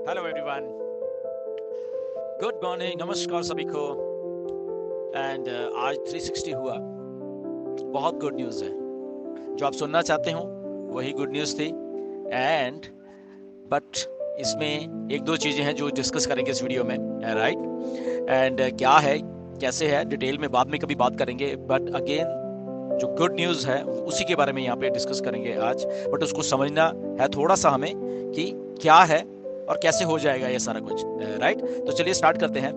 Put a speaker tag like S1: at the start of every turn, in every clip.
S1: Hello everyone, good morning, नमस्कार सभी को। एंड आज 360 हुआ, बहुत गुड न्यूज़ है। जो आप सुनना चाहते हो वही गुड न्यूज़ थी। एंड बट इसमें एक दो चीज़ें हैं जो डिस्कस करेंगे इस वीडियो में, राइट। एंड क्या है, कैसे है, डिटेल में बाद में कभी बात करेंगे। बट अगेन जो गुड न्यूज़ है उसी के बारे में यहाँ पे डिस्कस करेंगे आज। बट उसको समझना है थोड़ा सा हमें कि क्या है और कैसे हो जाएगा ये सारा कुछ, राइट। तो चलिए स्टार्ट करते हैं।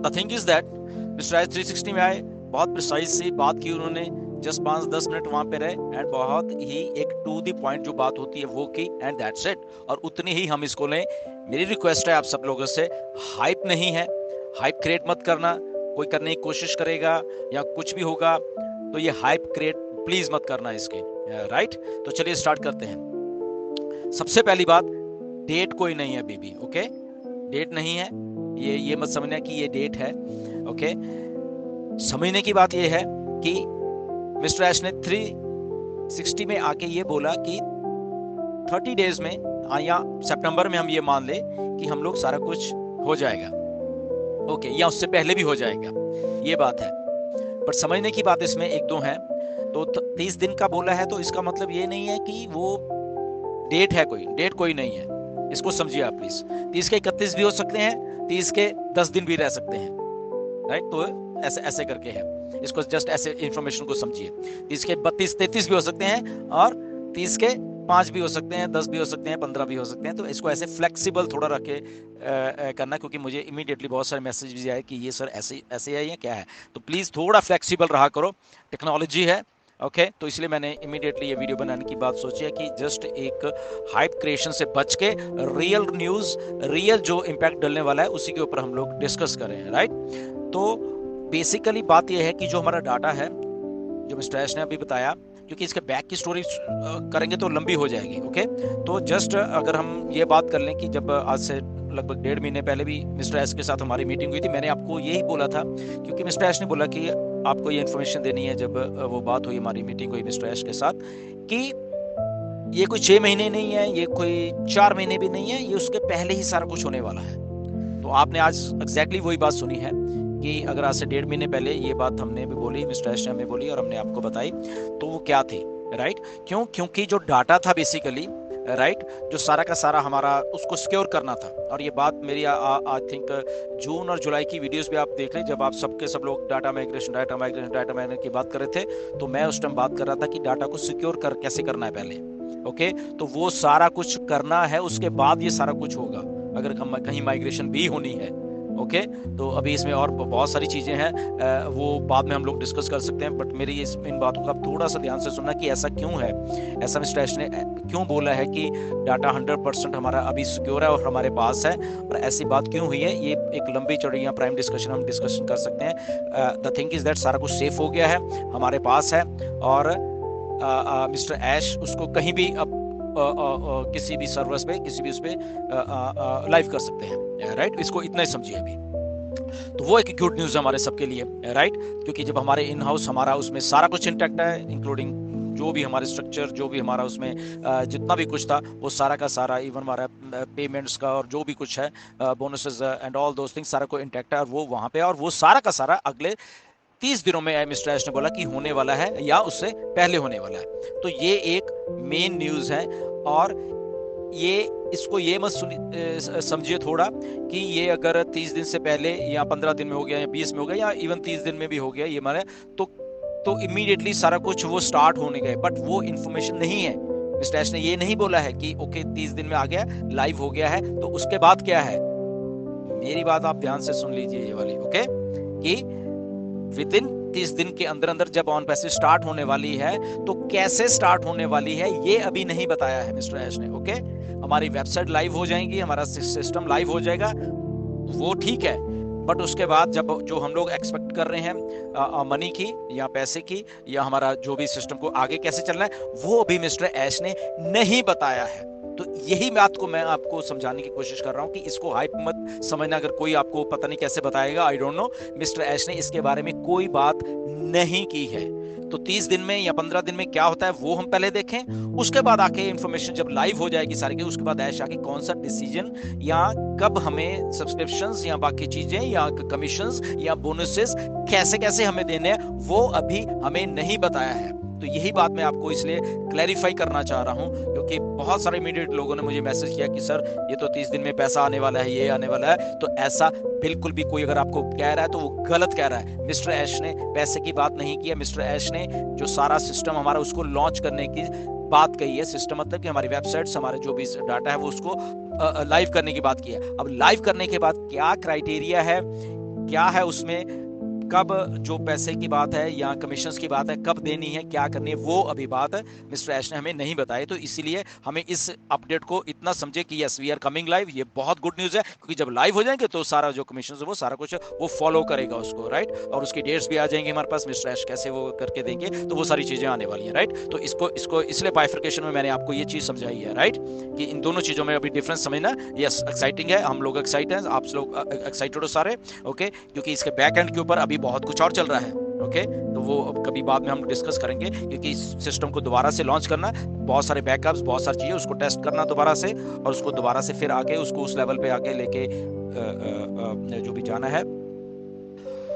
S1: The thing is that mister H 360 में आए, बहुत प्रिसाइज सी बात की उन्होंने। जस्ट 5-10 मिनट वहां पे रहे एंड बहुत ही एक टू द पॉइंट जो बात होती है वो की, एंड दैट्स इट। और उतनी ही हम इसको लें। मेरी रिक्वेस्ट है आप सब लोगों से, हाइप नहीं है, हाइप क्रिएट मत करना। कोई करने की कोशिश करेगा या कुछ भी होगा तो ये हाइप क्रिएट प्लीज मत करना इसके, राइट। तो चलिए स्टार्ट करते हैं। सबसे पहली बात, डेट कोई नहीं है बेबी, ओके। डेट नहीं है, ये मत समझना कि ये डेट है, ओके। समझने की बात ये है कि मिस्टर ऐश ने 360 में आके ये बोला कि 30 डेज में या सितंबर में हम ये मान ले कि हम लोग सारा कुछ हो जाएगा, ओके, या उससे पहले भी हो जाएगा, ये बात है। पर समझने की बात इसमें एक दो है। तो 30 दिन का बोला है तो इसका मतलब ये नहीं है कि वो डेट है, कोई डेट कोई नहीं है, इसको समझिए आप प्लीज। 30 के 31 भी हो सकते हैं, 30 के 10 दिन भी रह सकते हैं, राइट। तो ऐसे ऐसे करके है, इसको जस्ट ऐसे इंफॉर्मेशन को समझिए। 30 के 32-33 भी हो सकते हैं और 30 के 5 भी हो सकते हैं, 10 भी हो सकते हैं, 15 भी हो सकते हैं। तो इसको ऐसे फ्लेक्सिबल थोड़ा रखे करना, क्योंकि मुझे इमीडिएटली बहुत सारे मैसेज भी आए कि ये सर ऐसे ऐसे है या क्या है। तो प्लीज थोड़ा फ्लेक्सिबल रहा करो, टेक्नोलॉजी है, ओके। तो इसलिए मैंने इमीडिएटली ये वीडियो बनाने की बात सोची है कि जस्ट एक हाइप क्रिएशन से बच के रियल न्यूज, रियल जो इम्पैक्ट डलने वाला है उसी के ऊपर हम लोग डिस्कस करें, राइट। तो बेसिकली बात यह है कि जो हमारा डाटा है, जो मिस्टर ऐश ने अभी बताया, क्योंकि इसके बैक की स्टोरी करेंगे तो लंबी हो जाएगी, ओके। तो जस्ट अगर हम ये बात कर लें कि जब आज से लगभग 1.5 महीने पहले भी मिस्टर ऐश के साथ हमारी मीटिंग हुई थी, मैंने आपको यही बोला था, क्योंकि मिस्टर ऐश ने बोला कि आपको ये इन्फॉर्मेशन देनी है। जब वो बात हुई, हमारी मीटिंग हुई मिस्टर ऐश के साथ, कि ये कोई 6 महीने नहीं है, ये कोई 4 महीने भी नहीं है, ये उसके पहले ही सारा कुछ होने वाला है। तो आपने आज एग्जैक्टली वही बात सुनी है कि अगर आज से 1.5 महीने पहले ये बात हमने भी बोली, मिस्टर ऐश ने हमें बोली और हमने आपको बताई, तो वो क्या थी, राइट। क्यों? क्योंकि जो डाटा था बेसिकली, राइट, जो सारा का सारा हमारा उसको सिक्योर करना था। और ये बात मेरी आई थिंक जून और जुलाई की वीडियोस भी आप देख लें, जब आप सब लोग डाटा माइग्रेशन की बात कर रहे थे, तो मैं उस टाइम बात कर रहा था कि डाटा को सिक्योर कर कैसे करना है पहले, ओके। तो वो सारा कुछ करना है, उसके बाद ये सारा कुछ होगा, अगर कहीं माइग्रेशन भी होनी है, ओके। तो अभी इसमें और बहुत सारी चीजें हैं, वो बाद में हम लोग डिस्कस कर सकते हैं। बट मेरी इन बातों का थोड़ा सा ध्यान से सुनना कि ऐसा क्यों है, ऐसा मिस्टर ऐश ने क्यों बोला है कि डाटा 100% हमारा अभी सिक्योर है और हमारे पास है, और ऐसी बात क्यों हुई है, ये एक लंबी चौड़ी या प्राइम डिस्कशन हम डिस्कशन कर सकते हैं। द थिंग इज दैट सारा कुछ सेफ हो गया है, हमारे पास है, और मिस्टर ऐश उसको कहीं भी अब किसी भी सर्वर्स पे, किसी भी उस पे लाइव कर सकते हैं, राइट। इसको इतना ही समझिए अभी। तो वो एक गुड न्यूज है हमारे सबके लिए, राइट। क्योंकि जब हमारे इन हाउस हमारा उसमें सारा कुछ इंटैक्ट है, इंक्लूडिंग जो भी हमारे स्ट्रक्चर, जो भी हमारा उसमें जितना भी कुछ था, वो सारा का सारा, इवन हमारा पेमेंट्स का और जो भी कुछ है, bonuses and all those things, सारा को इंटैक्ट है, और वो वहां पे, और वो सारा का सारा अगले 30 दिनों में मिस्टर ऐश ने बोला कि होने वाला है या उससे पहले होने वाला है। तो ये एक मेन न्यूज है। और ये इसको ये मत समझिए थोड़ा कि ये अगर 30 दिन से पहले या 15 दिन में हो गया या 20 में हो गया या इवन 30 दिन में भी हो गया, ये माने तो इमीडिएटली सारा कुछ वो स्टार्ट होने गए। बट वो इन्फॉर्मेशन नहीं है। मिस्टर ऐश ने ये नहीं बोला है कि ओके 30 दिन में आ गया, लाइव हो गया है, तो उसके बाद क्या है। मेरी बात आप ध्यान से सुन लीजिए ये वाली, ओके, कि विद इन 30 दिन के अंदर अंदर जब ऑन पैसिव स्टार्ट होने वाली है, तो कैसे स्टार्ट होने वाली है ये अभी नहीं बताया है मिस्टर ऐश ने, ओके। हमारी वेबसाइट लाइव हो जाएगी, हमारा सिस्टम लाइव हो जाएगा, वो ठीक है। बट उसके बाद जब जो हम लोग एक्सपेक्ट कर रहे हैं मनी की या पैसे की या हमारा जो भी सिस्टम को आगे कैसे चलना है, वो अभी मिस्टर ऐश ने नहीं बताया है। तो यही बात को मैं आपको समझाने की कोशिश कर रहा हूं कि इसको हाइप मत समझना। अगर कोई आपको पता नहीं कैसे बताएगा, आई डोंट नो, मिस्टर ऐश ने इसके बारे में कोई बात नहीं की है। तो 30 दिन में या 15 दिन में क्या होता है वो हम पहले देखें, उसके बाद आके इंफॉर्मेशन जब लाइव हो जाएगी सारी की, उसके बाद ऐश आके कौन सा डिसीजन या कब हमें सब्सक्रिप्शंस या बाकी चीजें या कमीशंस या बोनसेस कैसे कैसे हमें देने हैं वो अभी हमें नहीं बताया है। तो यही बात मैं आपको इसलिए क्लैरिफाई करना चाह रहा हूं, क्योंकि बहुत सारे इमीडिएट लोगों ने मुझे मैसेज किया कि सर ये तो 30 दिन में पैसा आने वाला है, ये आने वाला है। तो ऐसा बिल्कुल भी कोई अगर आपको कह रहा है तो वो गलत कह रहा है। मिस्टर ऐश ने पैसे की बात नहीं की है। मिस्टर ऐश ने जो सारा सिस्टम हमारा उसको लॉन्च करने की बात कही है। सिस्टम मतलब कि हमारी वेबसाइट्स, हमारे जो भी डाटा है वो उसको लाइव करने की बात की है। अब लाइव करने के बाद क्या क्राइटेरिया है, क्या है उसमें, कब जो पैसे की बात है या कमीशंस की बात है कब देनी है, क्या करनी है, वो अभी बात मिस्टर ऐश ने हमें नहीं बताई। तो इसीलिए हमें इस अपडेट को इतना समझे कि yes we are coming live. ये बहुत गुड न्यूज़ है, क्योंकि जब लाइव हो जाएंगे तो सारा जो कमीशंस है वो सारा कुछ वो फॉलो करेगा उसको, राइट। और उसकी डेट्स भी आ जाएंगी हमारे पास, मिस्टर ऐश कैसे वो करके देंगे, तो वो सारी चीज़ें आने वाली हैं, राइट। तो इसको इसलिए बाइफर्केशन में मैंने आपको ये चीज़ समझाई है, राइट, कि इन दोनों चीज़ों में अभी डिफरेंस समझना। यस एक्साइटिंग है, हम लोग एक्साइटेड हैं, आप लोग एक्साइटेड हो सारे, ओके, क्योंकि इसके बैक एंड के ऊपर अभी बहुत कुछ और चल रहा है, ओके। तो वो अब कभी बाद में हम डिस्कस करेंगे, क्योंकि इस सिस्टम को दोबारा से लॉन्च करना, बहुत सारे बैकअप्स, बहुत सारी चीजें उसको टेस्ट करना दोबारा से, और उसको दोबारा से फिर आके उसको उस लेवल पे आके लेके जो भी जाना है,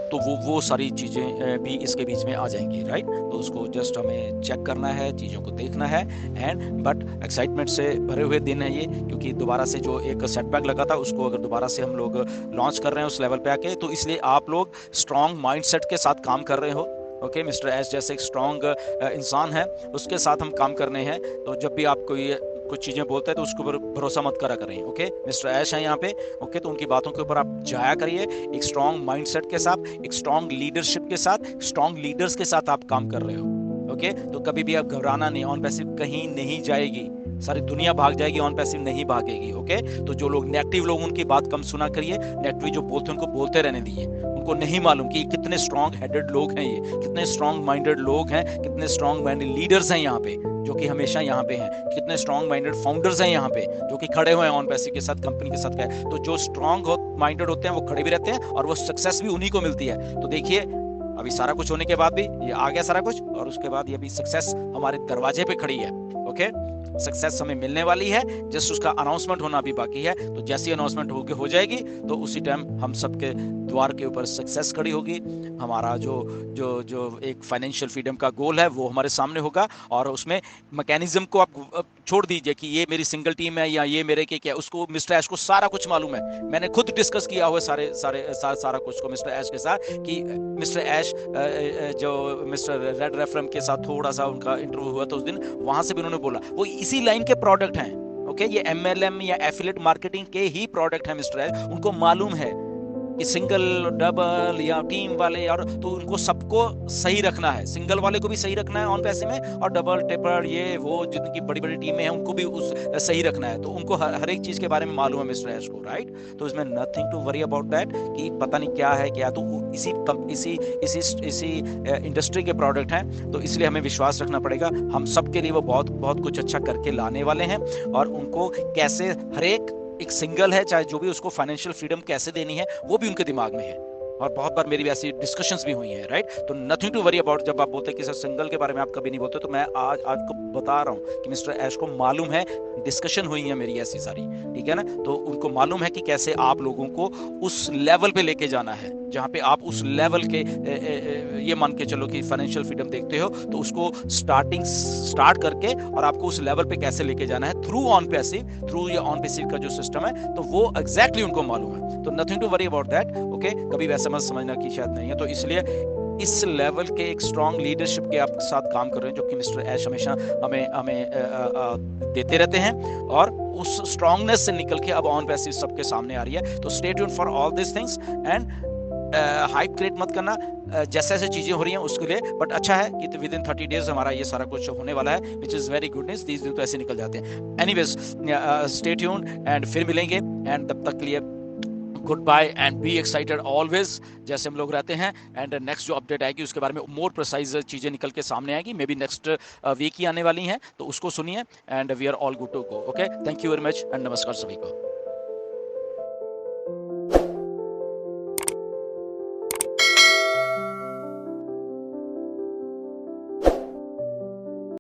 S1: तो वो सारी चीज़ें भी इसके बीच में आ जाएंगी, राइट। तो उसको जस्ट हमें चेक करना है, चीज़ों को देखना है, एंड बट एक्साइटमेंट से भरे हुए दिन है ये, क्योंकि दोबारा से जो एक सेटबैक लगा था उसको अगर दोबारा से हम लोग लॉन्च कर रहे हैं उस लेवल पे आके, तो इसलिए आप लोग स्ट्रॉन्ग माइंडसेट के साथ काम कर रहे हो, ओके। मिस्टर ऐश जैसे एक स्ट्रॉन्ग इंसान है, उसके साथ हम काम करने हैं। तो जब भी आपको ये कुछ चीज़ें बोलते हैं तो उसके ऊपर भरोसा मत करा करें, ओके। मिस्टर ऐश हैं यहाँ पे, ओके। तो उनकी बातों के ऊपर आप जाया करिए एक स्ट्रॉन्ग माइंडसेट के साथ, एक स्ट्रॉन्ग लीडरशिप के साथ, स्ट्रॉन्ग लीडर्स के साथ आप काम कर रहे हो, ओके। तो कभी भी आप घबराना नहीं, ऑन पैसिव कहीं नहीं जाएगी, सारी दुनिया भाग जाएगी, ऑन पैसिव नहीं भागेगी, ओके। तो जो लोग नेगेटिव लोग, उनकी बात कम सुना करिए, नेगेटिव जो बोलते हैं उनको बोलते रहने दीजिए। उनको नहीं मालूम कि कितने स्ट्रॉन्ग हेडेड लोग हैं, ये कितने स्ट्रॉन्ग माइंडेड लोग हैं, कितने स्ट्रॉन्ग माइंडेड लीडर्स हैं यहाँ पे, जो कि हमेशा यहाँ पे हैं, कितने स्ट्रॉन्ग माइंडेड फाउंडर्स हैं यहाँ पे, जो कि खड़े हुए हैं ऑन पैसिव के साथ, कंपनी के साथ गए। तो जो स्ट्रॉन्ग माइंडेड होते हैं वो खड़े भी रहते हैं, और वो सक्सेस भी उन्हीं को मिलती है। तो देखिए अभी सारा कुछ होने के बाद भी ये आ गया सारा कुछ, और उसके बाद ये भी सक्सेस हमारे दरवाजे पे खड़ी है, ओके। सक्सेस हमें मिलने वाली है, जस्ट उसका अनाउंसमेंट होना भी बाकी है। तो जैसी अनाउंसमेंट हो जाएगी तो उसी टाइम हम सबके द्वार के ऊपर सक्सेस खड़ी होगी। हमारा जो जो जो एक फाइनेंशियल फ्रीडम का गोल है वो हमारे सामने होगा, और उसमें मैकेनिज्म को आप छोड़ दीजिए कि ये मेरी सिंगल टीम है या ये मेरे के क्या, उसको मिस्टर ऐश को सारा कुछ मालूम है। मैंने खुद डिस्कस किया हुआ सारा कुछ को मिस्टर ऐश के साथ, कि मिस्टर ऐश जो मिस्टर रेड रेफरम के साथ थोड़ा सा उनका इंटरव्यू हुआ था उस दिन, वहां से भी उन्होंने बोला वो इसी लाइन के प्रोडक्ट हैं, ओके। ये MLM या एफिलिएट मार्केटिंग के ही प्रोडक्ट हैं मिस्टर ऐश, उनको मालूम है कि सिंगल, डबल या टीम वाले, और तो उनको सबको सही रखना है, सिंगल वाले को भी सही रखना है ऑन पैसे में, और डबल ट्रिपल ये वो जितनी बड़ी बड़ी टीमें हैं उनको भी उस सही रखना है। तो उनको हर एक चीज के बारे में मालूम है मिस्टर ऐश को, राइट। तो इसमें nothing to worry about that कि पता नहीं क्या है क्या, तो इसी इंडस्ट्री के प्रोडक्ट हैं, तो इसलिए हमें विश्वास रखना पड़ेगा। हम सबके लिए वो बहुत बहुत कुछ अच्छा करके लाने वाले हैं, और उनको कैसे हर एक सिंगल है, चाहे जो भी, उसको फाइनेंशियल फ्रीडम कैसे देनी है वो भी उनके दिमाग में है, और बहुत बार मेरी ऐसी डिस्कशंस भी हुई हैं, राइट। तो नथिंग टू वरी अबाउट। जब आप बोलते हैं कि सर सिंगल के बारे में आप कभी नहीं बोलते, तो मैं आज को बता रहा हूँ कि मिस्टर ऐश को मालूम है, डिस्कशन हुई है मेरी ऐसी सारी, ठीक है ना। तो उनको मालूम है कि कैसे आप लोगों को उस लेवल पे लेके जाना है जहाँ पे आप उस लेवल के ये मान के चलो कि फाइनेंशियल फ्रीडम देखते हो, तो उसको स्टार्ट करके और आपको उस लेवल पे कैसे लेके जाना है थ्रू ऑन पैसिव का जो सिस्टम है, तो वो एग्जैक्टली उनको मालूम है। तो nothing to worry about that, okay. कभी वैसा मत समझना कि शायद नहीं है। तो इसलिए इस लेवल के एक स्ट्रॉन्ग लीडरशिप के आप साथ काम कर रहे हैं, जो कि मिस्टर ऐश हमेशा हमें देते रहते हैं, और उस स्ट्रॉन्गनेस से निकल के अब ऑन पैसिव सबके सामने आ रही है। तो stay tuned for all this things, and hype create मत करना जैसे जैसे चीजें हो रही हैं उसके लिए, बट अच्छा है कि विद इन 30 डेज हमारा ये सारा कुछ होने वाला है, which is very good news. 30 दिन तो ऐसे निकल जाते हैं। एनीवेज स्टे ट्यून्ड, एंड फिर मिलेंगे, एंड तब तक के लिए goodbye, and be excited always, जैसे हम लोग रहते हैं। एंड नेक्स्ट जो अपडेट आएगी उसके बारे में मोर प्रिसाइज चीजें निकल के सामने आएगी, मे बी नेक्स्ट वीक ही आने वाली हैं, तो उसको सुनिए, and we are all good to go, okay. Thank you very much, and नमस्कार सभी को।